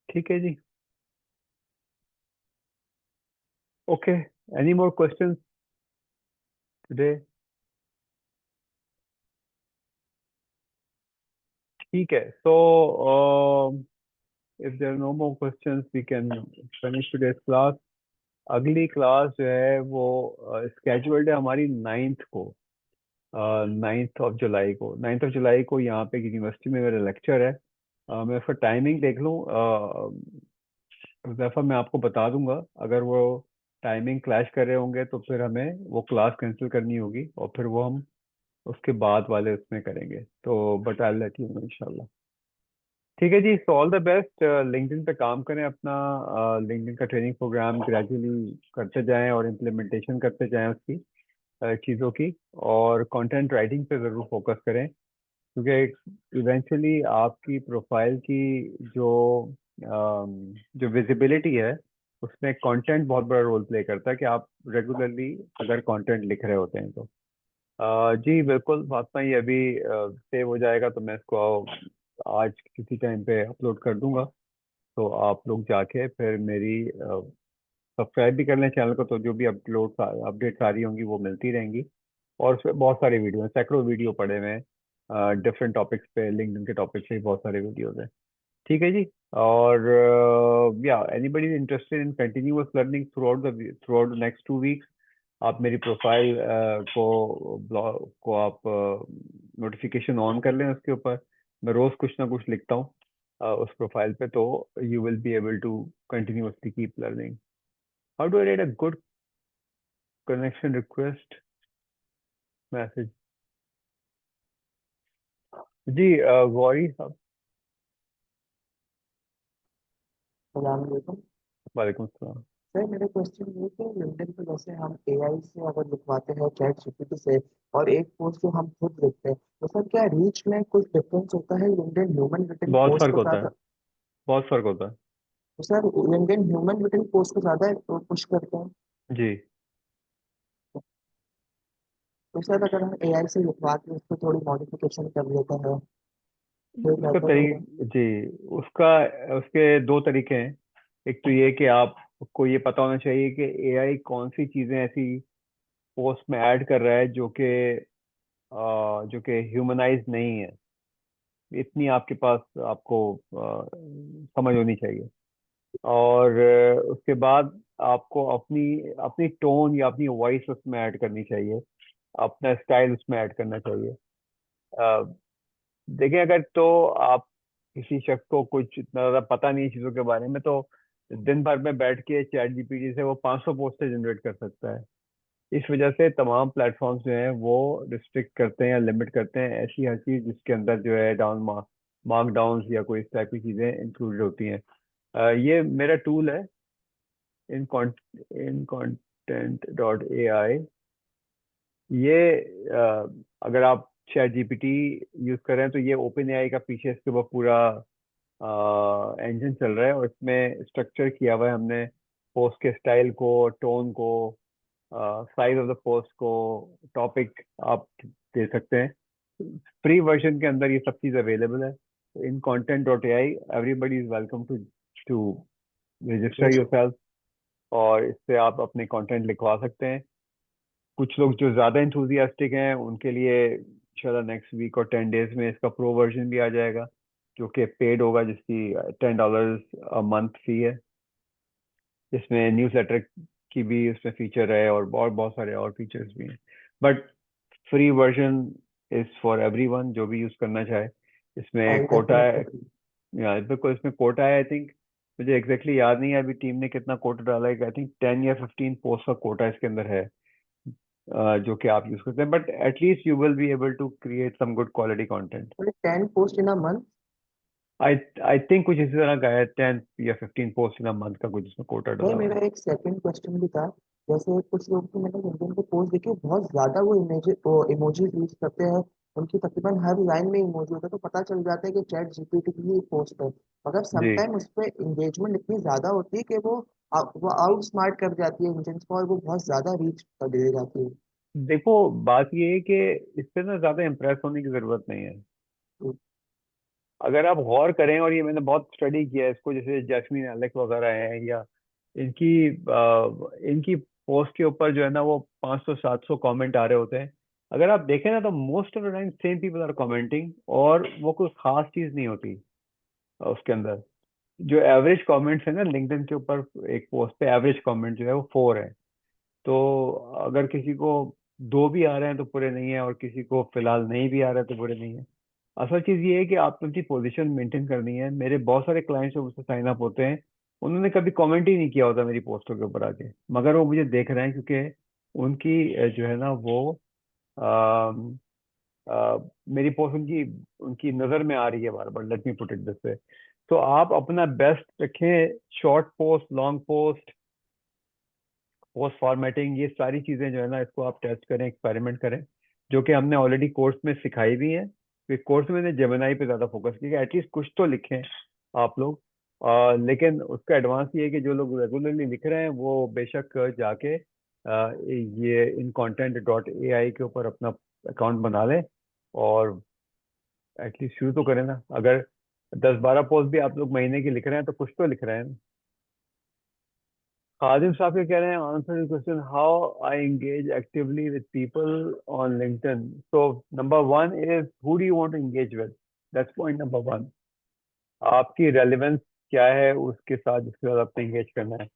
ठीक है जी, okay. Any more questions today? ठीक है, so if there are no more questions we can finish today's class. अगली क्लास जो है वो स्केड्यूल्ड है हमारी 9th को, 9th ऑफ जुलाई को यहाँ पे यूनिवर्सिटी में मेरा लेक्चर है। मैं उसका टाइमिंग देख लूँ, दफ़ा मैं आपको बता दूंगा। अगर वो टाइमिंग क्लैश कर रहे होंगे तो फिर हमें वो क्लास कैंसिल करनी होगी और फिर वो हम उसके बाद वाले उसमें करेंगे। तो but I let you know इंशाल्लाह। ठीक है जी, so all the best. LinkedIn पे काम करें अपना, लिंक्डइन का ट्रेनिंग प्रोग्राम ग्रेजुअली करते जाएं और इम्प्लीमेंटेशन करते जाएं उसकी चीज़ों की, और कंटेंट राइटिंग पे ज़रूर फोकस करें, क्योंकि इवेंचुअली आपकी प्रोफाइल की जो जो विजिबिलिटी है उसमें कंटेंट बहुत बड़ा रोल प्ले करता है कि आप रेगुलरली अगर कंटेंट लिख रहे होते हैं तो। जी बिल्कुल फातिमा, ये अभी सेव हो जाएगा तो मैं इसको आज किसी टाइम पे अपलोड कर दूंगा। तो आप लोग जाके फिर मेरी सब्सक्राइब भी कर लें चैनल को, तो जो भी अपडेट्स आ रही होंगी वो मिलती रहेंगी। और उसमें बहुत सारे वीडियो हैं, सैकड़ों वीडियो पड़े हुए हैं डिफरेंट टॉपिक्स पे, लिंक्डइन के टॉपिक पे बहुत सारे वीडियोज हैं। ठीक है जी। और या anybody interested in continuous learning through out the next 2 weeks, आप मेरी प्रोफाइल को आप नोटिफिकेशन ऑन कर लें उसके ऊपर। मैं रोज कुछ ना कुछ लिखता हूँ उस प्रोफाइल पे, तो you will be able to continuously keep learning. How do I write a good connection request message? जी गौरी साहब। सलामकुम। वालेकुम सलाम। सर मेरा क्वेश्चन ये कि लिंक्डइन पे जैसे हम एआई से अगर लिखवाते हैं चैट जीपीटी से, और एक पोस्ट जो हम खुद लिखते हैं, तो सर क्या रीच में कुछ डिफरेंस होता है लिंक्डइन ह्यूमन रिटन बहुत पोस्ट फर्क को होता है, ज्यादा? बहुत फर्क होता है। तो sir LinkedIn human written post को ज्यादा पुश करते हैं, जी, तो सर अगर हम एआई से लिखवा के उसको थोड़ी मॉडिफिकेशन कर लेते हैं तो उसका बेहतर होगा? जी, उसका उसके दो तरीके हैं। एक तो ये कि आपको ये पता होना चाहिए कि एआई कौन सी चीजें ऐसी पोस्ट में ऐड कर रहा है जो कि ह्यूमनाइज नहीं है। इतनी आपके पास आपको समझ होनी चाहिए। और उसके बाद आपको अपनी अपनी टोन या अपनी वॉइस उसमें ऐड करनी चाहिए, अपना स्टाइल उसमें ऐड करना चाहिए। अ, देखें, अगर तो आप किसी शख्स को कुछ इतना ज़्यादा पता नहीं है चीज़ों के बारे में, तो दिन भर में बैठ के चैट जीपीटी से वो 500 पोस्टें जनरेट कर सकता है। इस वजह से तमाम प्लेटफॉर्म्स जो हैं वो रिस्ट्रिक्ट करते हैं या लिमिट करते हैं ऐसी हर चीज़ जिसके अंदर जो है मार्क डाउन या कोई इस टाइप की चीज़ें इंक्लूडेड होती हैं। ये मेरा टूल है इन content.ai। ये अगर आप चैट जीपीटी यूज कर रहे हैं तो ये ओपन एआई का पीछे इसके ऊपर पूरा इंजन चल रहा है और इसमें स्ट्रक्चर किया हुआ है हमने पोस्ट के स्टाइल को, टोन को, साइज ऑफ द पोस्ट को, टॉपिक आप दे सकते हैं। फ्री वर्जन के अंदर ये सब चीज़ अवेलेबल है। In content.ai everybody is welcome to register yourself और इससे आप अपने कंटेंट लिखवा सकते हैं। कुछ लोग जो ज़्यादा इंथुजियास्टिक हैं उनके लिए इंशाल्लाह नेक्स्ट वीक और 10 डेज में इसका प्रो वर्जन भी आ जाएगा जो कि पेड होगा, जिसकी $10 अ मंथ फी है, जिसमें न्यूज़लेटर की भी उसमें फीचर है और बहुत सारे और फीचर्स भी हैं। But free version is for everyone जो भी यूज़ करना चाहे। इसमें कोटा है, बिल्कुल इसमें कोटा है। आई थिंक मुझे एग्जैक्टली याद नहीं है अभी टीम ने कितना कोटा डाला है। आई थिंक 10 या 15 पोस्ट का कोटा इसके अंदर है जो कि आप यूज करते हैं, but at least you will be able to create some good quality content. 10 post in a month. I I think कुछ इसी तरह का है, 10 या 15 पोस्ट इन अ मंथ का कुछ इसमें कोटा नहीं, डाला हुआ है। मेरा एक सेकंड क्वेश्चन भी था। जैसे कुछ लोग तो मैंने लिंक्डइन पे पोस्ट देखी बहुत ज्यादा वो इमोजीज यूज करते हैं, उनकी तकरीबन हर लाइन में इमोजी होता है, तो पता चल जाता है कि चैट जीपीटी की ही पोस्ट है। मगर जी समटाइम उस पर इंगेजमेंट इतनी ज्यादा होती है कि वो आउट स्मार्ट कर जाती है इंजन को और वो बहुत ज्यादा रीच कर दे जाती है। देखो, बात ये है कि इस पे ना ज्यादा इम्प्रेस होने की जरूरत नहीं है। तो अगर आप गौर करें, और ये मैंने बहुत स्टडी किया है इसको, जैसे जैस्मीन एलेक्स वगैरह हैं या इनकी इनकी पोस्ट के ऊपर जो है ना वो 500-700 कमेंट आ रहे होते हैं। अगर आप देखें ना तो most of the time same people are commenting और वो कोई खास चीज नहीं होती उसके अंदर। जो एवरेज कमेंट्स है ना लिंक्डइन के ऊपर, एक पोस्ट पे एवरेज कमेंट जो है वो 4 है। तो अगर किसी को 2 भी आ रहे हैं तो बुरे नहीं है, और किसी को फिलहाल नहीं भी आ रहा है तो बुरे नहीं है। असल चीज ये है कि आपको अपनी पोजीशन मेंटेन करनी है। मेरे बहुत सारे क्लाइंट्स जो मुझसे साइन अप होते हैं उन्होंने कभी कमेंट ही नहीं किया होता मेरी पोस्टों के ऊपर आके, मगर वो मुझे देख रहे हैं क्योंकि उनकी जो है ना वो अम, मेरी पोस्ट उनकी उनकी नजर में आ रही है बार बार। Let me put it this way. तो आप अपना बेस्ट रखें, short post, long post, post formatting, ये सारी चीजें जो है ना इसको आप टेस्ट करें, एक्सपेरिमेंट करें, जो कि हमने ऑलरेडी कोर्स में सिखाई भी है। फिर कोर्स में मैंने जेमिनाई पे ज्यादा फोकस किया कि एटलीस्ट कुछ तो लिखें आप लोग। लेकिन उसका एडवांस ये है कि जो लोग रेगुलरली लिख रहे हैं वो बेशक जाके ये इन content.ai के ऊपर अपना अकाउंट बना लें और एटलीस्ट शुरू तो करें ना। अगर 10-12 पोस्ट भी आप लोग महीने की लिख रहे हैं तो कुछ तो लिख रहे हैं। आदिम साहब के कह रहे हैं, answer your question, how I engage actively with people on LinkedIn. So number 1 is who do you want to engage with. That's point number 1। आपकी रेलेवेंस क्या है उसके साथ जिसके साथ आपको एंगेज करना है।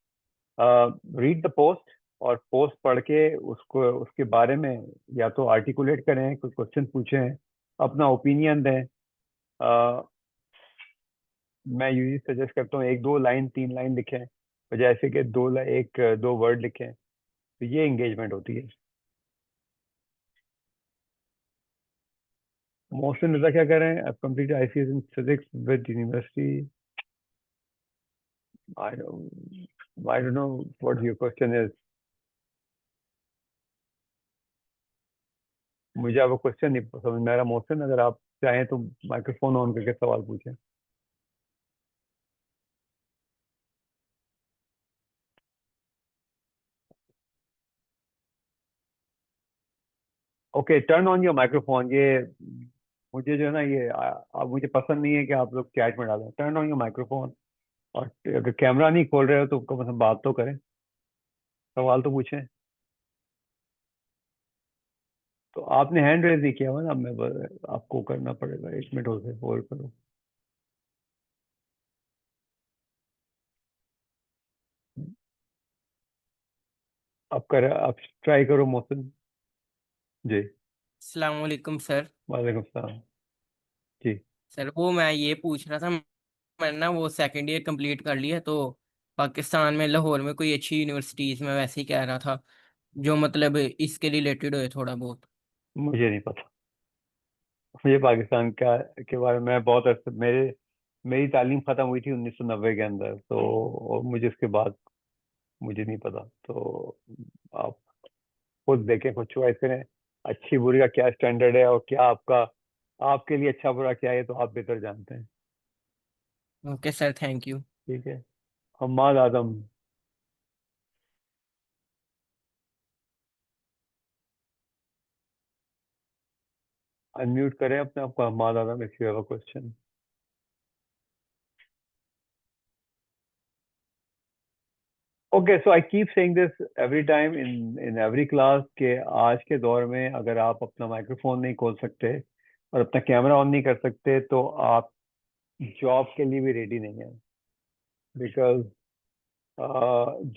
रीड द पोस्ट और पोस्ट पढ़ के उसको उसके बारे में या तो आर्टिकुलेट करें, कोई क्वेश्चन पूछें, अपना ओपिनियन दें। मैं यूजली सजेस्ट करता हूँ 1-2 लाइन 3 लाइन लिखें, बजाय ऐसे कि 1-2 वर्ड लिखें। तो ये एंगेजमेंट होती है। मोहसिन रजा क्या कह रहे हैं, complete ICS in physics with university. I don't know what your question is. मुझे आपका क्वेश्चन नहीं समझ में आ रहा मोहसिन। अगर आप चाहें तो माइक्रोफोन ऑन करके सवाल पूछें। Okay, turn on your microphone. ये मुझे जो है ना ये अब मुझे पसंद नहीं है कि आप लोग चैट में डालें। टर्न ऑन योर माइक्रोफोन, और अगर कैमरा नहीं खोल रहे हो तो कम से कम बात तो करें, सवाल तो पूछें। तो आपने हैंड रेज नहीं किया हुआ ना, आपको करना पड़ेगा। 1 मिनट हो गए, होल्ड करो। आप ट्राई करो मोहसिन जी। अस्सलाम वालेकुम सर। वालेकुम सलाम जी। सर वो मैं ये पूछ रहा था, मैंने ना वो सेकंड ईयर कंप्लीट कर लिया, तो पाकिस्तान में लाहौर में कोई अच्छी यूनिवर्सिटीज में वैसे ही कह रहा था जो मतलब इसके रिलेटेड हो थोड़ा बहुत। मुझे नहीं पता, मुझे पाकिस्तान का के बारे में बहुत मेरी तालीम खत्म हुई थी 1990 के अंदर, तो और मुझे उसके बाद मुझे नहीं पता। तो आप खुद देखें, खुद चॉइस करें। अच्छी बुरी का क्या स्टैंडर्ड है और क्या आपके लिए अच्छा बुरा क्या है, तो आप बेहतर जानते हैं। Okay sir, thank you. ठीक है। हम्माद आदम। अनम्यूट करें अपने आपको, Hammad Adam, if you have a question. Okay, so I keep saying this every time in every class के आज के दौर में अगर आप अपना माइक्रोफोन नहीं खोल सकते और अपना कैमरा ऑन नहीं कर सकते तो आप जॉब के लिए भी रेडी नहीं है। बिकॉज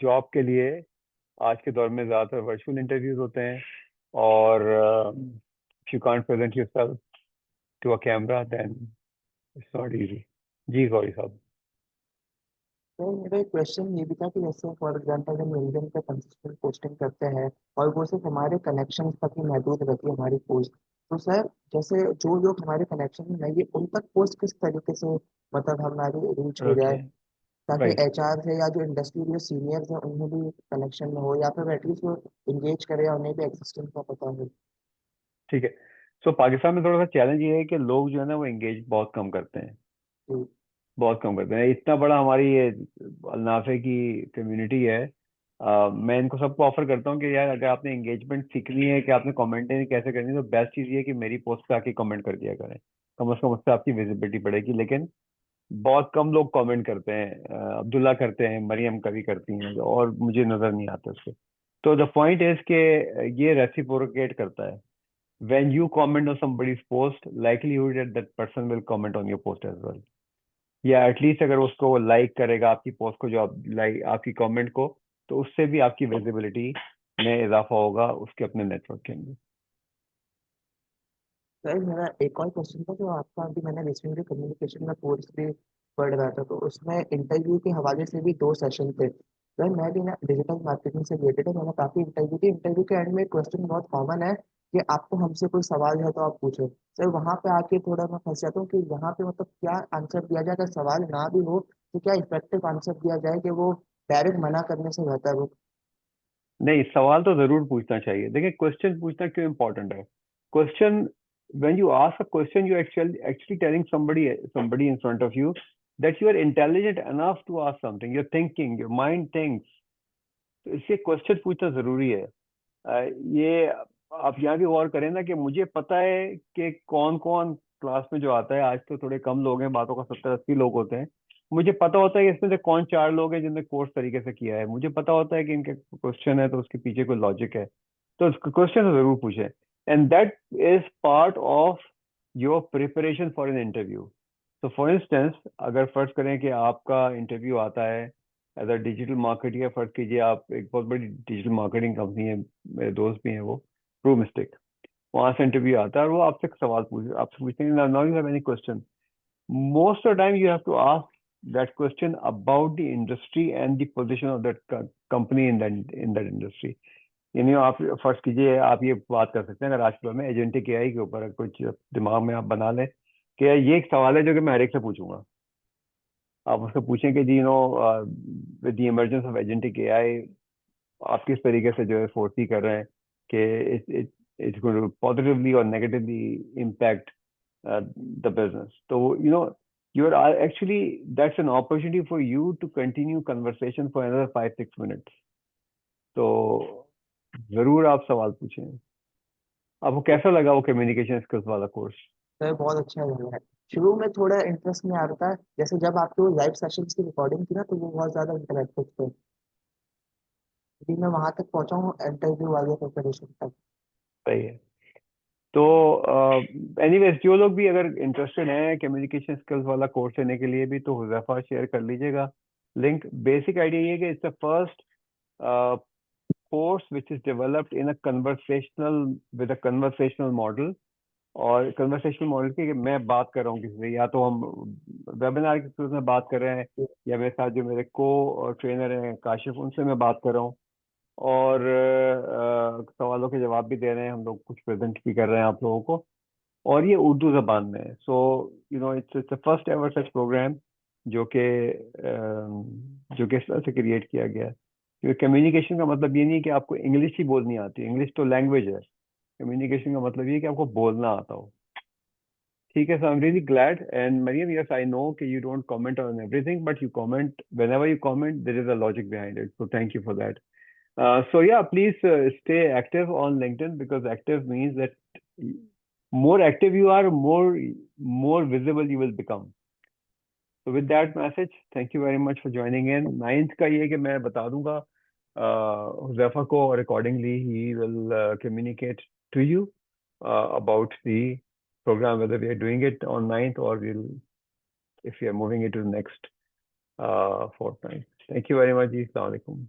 जॉब के लिए आज के दौर में ज़्यादातर वर्चुअल इंटरव्यूज होते हैं, और if you can't present yourself to a camera then it's not easy. जी गौरी साहब। तो मेरा एक क्वेश्चन ये भी था कि जैसे फॉर एग्जांपल हम लिंक्डइन पे कंसिस्टेंट पोस्टिंग करते हैं और वो सिर्फ हमारे कनेक्शन तक ही महदूद रहती है हमारी पोस्ट, तो सर जैसे जो लोग हमारे कनेक्शन में रहेंगे उन तक पोस्ट किस तरीके से मतलब हमारी रीच हो जाए, ओके, ताकि राइट, एचआर है या जो इंडस्ट्री जो सीनियर्स हैं उन्हें भी कनेक्शन में हो या फिर एटलीस्ट वो इंगेज करे या उन्हें भी एक्सिस्टेंस का पता हो। ठीक है। सो पाकिस्तान में थोड़ा सा चैलेंज ये है कि लोग जो है ना वो एंगेज बहुत कम करते हैं, तो बहुत कम करते हैं। इतना बड़ा हमारी ये अल्नाफे की कम्युनिटी है। मैं इनको सबको ऑफर करता हूँ कि यार अगर आपने एंगेजमेंट सीखनी है कि आपने कमेंटिंग कैसे करनी है, तो बेस्ट चीज़ ये है कि मेरी पोस्ट पे आके कमेंट कर दिया करें। कम से कम उससे आपकी विजिबिलिटी बढ़ेगी। लेकिन बहुत कम लोग कमेंट करते हैं। अब्दुल्ला करते हैं, मरियम कभी करती हैं, और मुझे नजर नहीं आते उसके। तो द पॉइंट इज के ये रेसिप्रोकेट करता है। When you comment on somebody's post, likelihood that that person will comment on your post as well, या एटलीस्ट अगर उसको लाइक करेगा आपकी पोस्ट को, जो आप लाइक आपकी कमेंट को, तो उससे भी आपकी विजिबिलिटी में इजाफा होगा उसके अपने नेटवर्क के अंदर। सर मेरा एक और क्वेश्चन था जो आपका अभी मैंने रिसेंटली कम्युनिकेशन में कोर्स भी पढ़ रहा था, तो उसमें इंटरव्यू के हवाले से भी 2 सेशन थे। सर मैं भी ना डिजिटल मार्केटिंग से रिलेटेड है, मैंने काफ़ी इंटरव्यू की, इंटरव्यू के एंड में एक क्वेश्चन बहुत कॉमन है कि आपको हमसे कोई सवाल है तो आप पूछो। सर वहाँ पे आके थोड़ा मैं फंस जाता हूँ कि यहाँ पे मतलब क्या आंसर दिया जाए, अगर सवाल ना भी हो तो क्या इफेक्टिव आंसर दिया जाए कि वो डायरेक्ट मना करने से बेहतर हो। नहीं, सवाल तो जरूर पूछना चाहिए। देखिए, क्वेश्चन पूछना क्यों इंपॉर्टेंट है? Question, when you ask a question, you actually telling somebody in front of you that you are intelligent enough to ask something. You're thinking, your mind thinks. तो इसलिए क्वेश्चन पूछना जरूरी है। ये आप यहाँ भी गौर करें ना कि मुझे पता है कि कौन कौन क्लास में जो आता है। आज तो थोड़े कम लोग हैं, बातों का 70-80 लोग होते हैं। मुझे पता होता है कि इसमें से कौन 4 लोग हैं जिनने कोर्स तरीके से किया है। मुझे पता होता है कि इनके क्वेश्चन है तो उसके पीछे कोई लॉजिक है। तो क्वेश्चन जरूर पूछें, and that is part of your preparation for an interview. तो फॉर इंस्टेंस, अगर फर्ज करें कि आपका इंटरव्यू आता है एज अ डिजिटल मार्केटिंग, फर्ज कीजिए आप, एक बहुत बड़ी डिजिटल मार्केटिंग कंपनी है, मेरे दोस्त भी हैं वो, ट्रू मिस्टेक, वहां से इंटरव्यू आता है और वो आपसे सवाल आपसे पूछते हैं, now you have any question, most of time you have to ask that question about the industry and the position of that company in that industry. यानी आप फर्ज कीजिए, आप ये बात कर सकते हैं अगर आज के दौर में एजेंटिक एआई के ऊपर कुछ दिमाग में आप बना लें कि ये एक सवाल है जो कि मैं हर एक से पूछूंगा। आप उससे पूछें कि जी with the emergence of agentic AI आप किस तरीके से जो है फोर्सी कर रहे हैं कि इट्स गोइंग टू पॉजिटिवली और नेगेटिवली इम्पैक्ट द बिजनेस। तो you are actually, that's an opportunity for you to continue conversation for another 5-6 minutes. तो जरूर आप सवाल पूछें। आपको कैसा लगा वो कम्युनिकेशन स्किल्स वाला कोर्स? सर बहुत अच्छा लग रहा है। शुरू में थोड़ा इंटरेस्ट नहीं आ रहा था, जैसे जब आपके वो लाइव सेशंस की रिकॉर्डिंग थी ना तो वो बहुत ज्यादा इंटरेक्टिव थे। अभी मैं वहां तक पहुंचा हूँ इंटरव्यू वाले प्रिपरेशन तक। सही है। तो एनीवेज, जो लोग भी अगर इंटरेस्टेड हैं कम्युनिकेशन स्किल्स वाला कोर्स लेने के लिए भी, तो हुज़ैफा शेयर कर लीजिएगा लिंक। बेसिक आइडिया ये है कि it's the first course which is developed in a conversational model। और कन्वर्सेशनल मॉडल की मैं बात कर रहा हूँ किसी से, या तो हम वेबिनार के थ्रू में बात कर रहे हैं, या मेरे साथ जो मेरे को ट्रेनर हैं काशिफ, उनसे मैं बात कर रहा हूँ, और सवालों के जवाब भी दे रहे हैं हम लोग, कुछ प्रेजेंट भी कर रहे हैं आप लोगों को, और ये उर्दू जबान में है। So it's first ever such program जो कि इस तरह से क्रिएट किया गया है। क्योंकि कम्युनिकेशन का मतलब ये नहीं कि आपको इंग्लिश ही बोलनी आती है, इंग्लिश तो लैंग्वेज है, कम्युनिकेशन का मतलब ये है कि आपको बोलना आता हो। ठीक है, so I'm really glad. And Mariam, yes, I know that you don't comment on everything, but you comment whenever you comment, there is a logic behind it. So thank you for that. So yeah, please stay active on LinkedIn, because active means that more active you are, more visible you will become. So with that message, thank you very much for joining in. 9th का ये कि मैं बता दूंगा Huzafa को, और accordingly he will communicate to you about the program, whether we are doing it on 9th or if we are moving it to the next fortnight. Thank you very much. Assalamu alaikum.